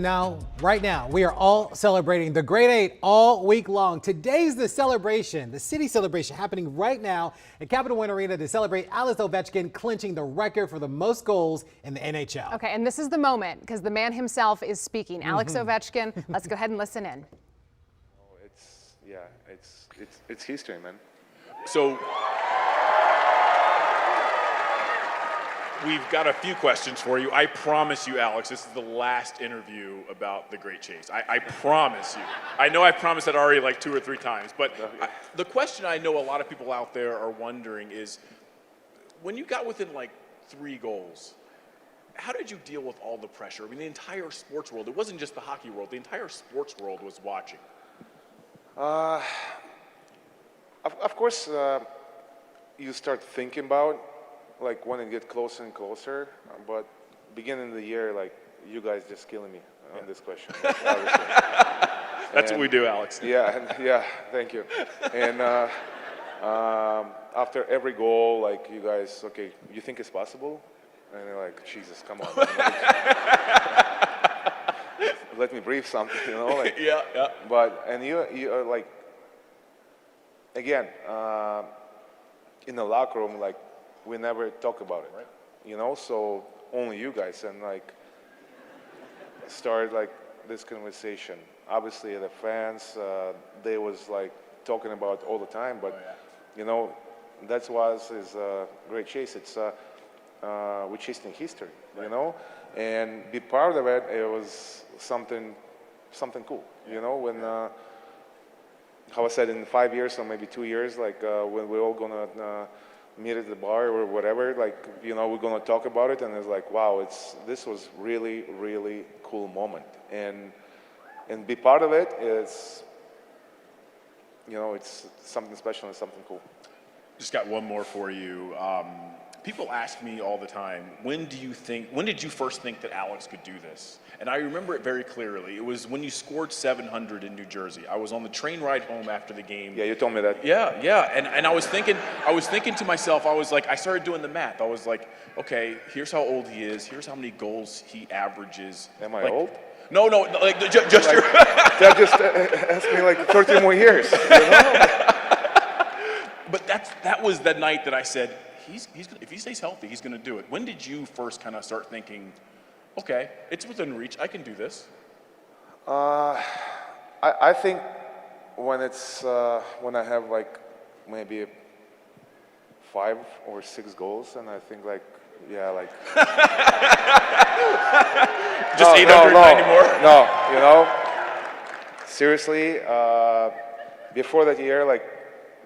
Now, right now, we are all celebrating the Great Eight all week long. Today's the celebration, the city celebration happening right now at Capital One Arena to celebrate Alex Ovechkin clinching the record for the most goals in the NHL. Okay, and this is the moment because the man himself is speaking. Alex Ovechkin, let's go ahead and listen in. It's history, man. So we've got a few questions for you. I promise you, Alex, this is the last interview about the Great Chase. I promise you. I know I've promised that already like 2 or 3 times, but the question I know a lot of people out there are wondering is, when you got within like 3 goals, how did you deal with all the pressure? I mean, the entire sports world, it wasn't just the hockey world, the entire sports world was watching. Of course, you start thinking about like when it gets closer and closer, but beginning of the year, like you guys just killing me on this question. That's what we do, Alex. Yeah, thank you. And after every goal, like you guys, okay, you think it's possible? And you're like, Jesus, come on. Let me breathe something, you know? Like, Yeah. But, and you are like, again, in the locker room, like, we never talk about it, right? You know? So only you guys, and like, started like this conversation. Obviously, the fans, they was like talking about all the time, but you know, that's why is a great chase. It's we're chasing history, you know, and be part of it. It was something cool, you know. When how I said, in 5 years or maybe 2 years, like when we're all gonna meet at the bar or whatever, like, you know, we're gonna talk about it, and it's like, wow, this was really, really cool moment, and be part of it is, you know, it's something special and something cool. Just got one more for you. People ask me all the time, when did you first think that Alex could do this? And I remember it very clearly. It was when you scored 700 in New Jersey. I was on the train ride home after the game. Yeah, you told me that. Yeah. And I was thinking to myself, I started doing the math. I was like, okay, here's how old he is. Here's how many goals he averages. Am I old? No, like just like, your. That just asked me like 30 more years. You know? But that was the night that I said, if he stays healthy, he's going to do it. When did you first kind of start thinking, okay, it's within reach, I can do this? I think when it's when I have like maybe 5 or 6 goals, and I think like, yeah, like just 890 more. No, you know, seriously, before that year, like,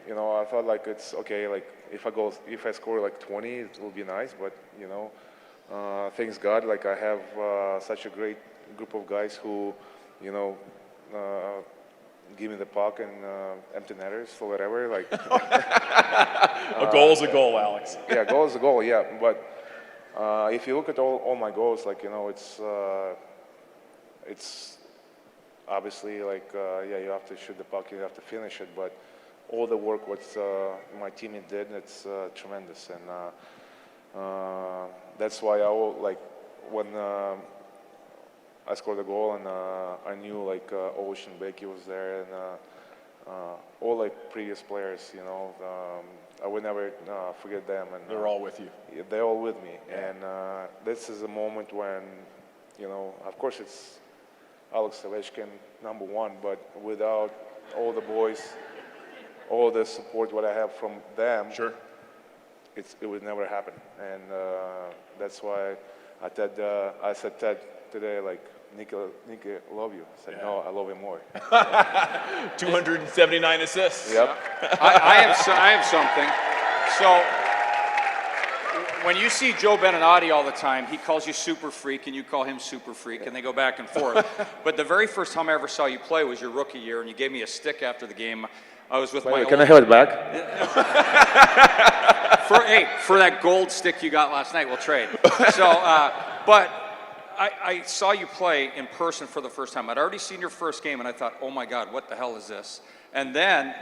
you know, I thought like it's okay, like if I score like 20, it will be nice, but you know, thanks God, like I have such a great group of guys who, you know, give me the puck and empty netters or whatever, like. A goal is a goal, Alex. Yeah, goal is a goal, yeah, but if you look at all my goals, like, you know, it's obviously like, yeah, you have to shoot the puck, you have to finish it, but all the work what my teammate did, it's tremendous, and that's why like when I scored a goal, and I knew like Ocean Becky was there, and all like previous players, you know, I would never forget them, and they're all with you. They're all with me, and this is a moment when, you know, of course it's Alex Ovechkin #1, but without all the boys, all the support what I have from them, sure, it would never happen, and that's why I said Ted today, like, Nicky, I love you. I said, no, I love him more. 279 assists. Yep. I have something. So when you see Joe Beninati all the time, he calls you Super Freak and you call him Super Freak, and they go back and forth. But the very first time I ever saw you play was your rookie year, and you gave me a stick after the game. I was with my Can I have it back? For that gold stick you got last night, we'll trade. So, but I saw you play in person for the first time. I'd already seen your first game, and I thought, oh my God, what the hell is this? And then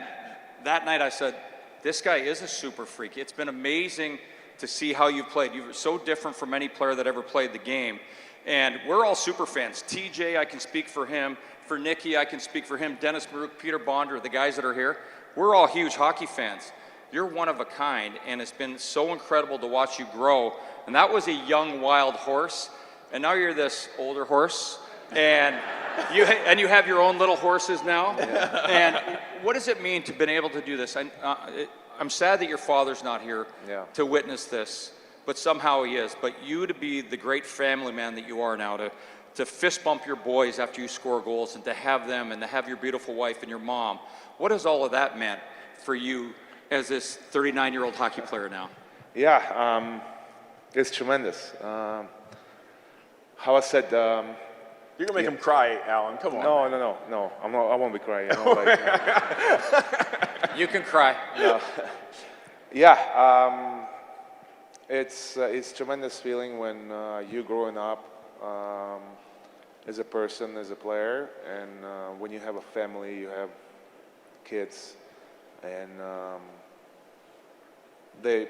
that night I said, this guy is a super freak. It's been amazing to see how you've played. You're so different from any player that ever played the game. And we're all super fans. TJ, I can speak for him. For Nicky, I can speak for him. Dennis Maruk, Peter Bonder, the guys that are here. We're all huge hockey fans. You're one of a kind, and it's been so incredible to watch you grow. And that was a young, wild horse, and now you're this older horse, and you have your own little horses now. Yeah. And what does it mean to been able to do this? I'm sad that your father's not here to witness this, but somehow he is. But you to be the great family man that you are now, to fist bump your boys after you score goals, and to have them, and to have your beautiful wife and your mom. What has all of that meant for you as this 39-year-old hockey player now? Yeah, it's tremendous. How I said, You're gonna make him cry, Alan. Come on. No. I won't be crying. You know, like, You can cry. Yeah, it's tremendous feeling when you're growing up as a person, as a player, and when you have a family, you have kids, and they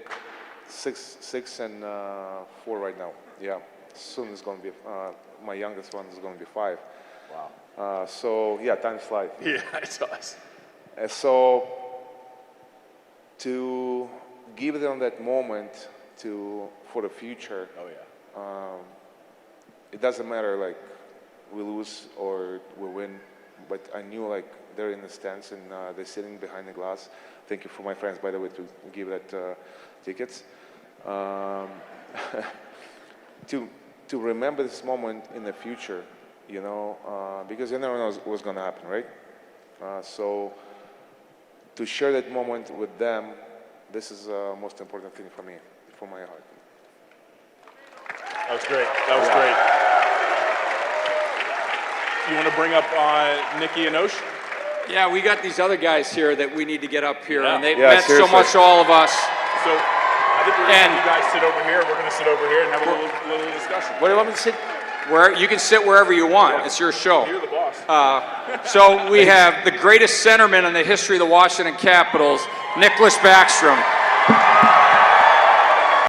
6 and 4 right now. Yeah, soon it's going to be my youngest one is going to be 5. Wow. So yeah, time flies. Yeah, it does. And so to give them that moment for the future. Oh yeah. It doesn't matter like we lose or we win, but I knew like they're in the stands and they're sitting behind the glass. Thank you for my friends, by the way, to give that tickets. To remember this moment in the future, you know, because you never know what's going to happen, right? So to share that moment with them, this is the most important thing for me, for my heart. That was great. That was great. You want to bring up Nicky and Osh? Yeah, we got these other guys here that we need to get up here, and they've Yeah, meant seriously. so much to all of us. So I think we're going to have you guys sit over here. We're going to sit over here and have a little discussion. What do you want me to sit? Where you can sit wherever you want. It's your show. You're the boss. So we have the greatest centerman in the history of the Washington Capitals, Nicklas Backstrom.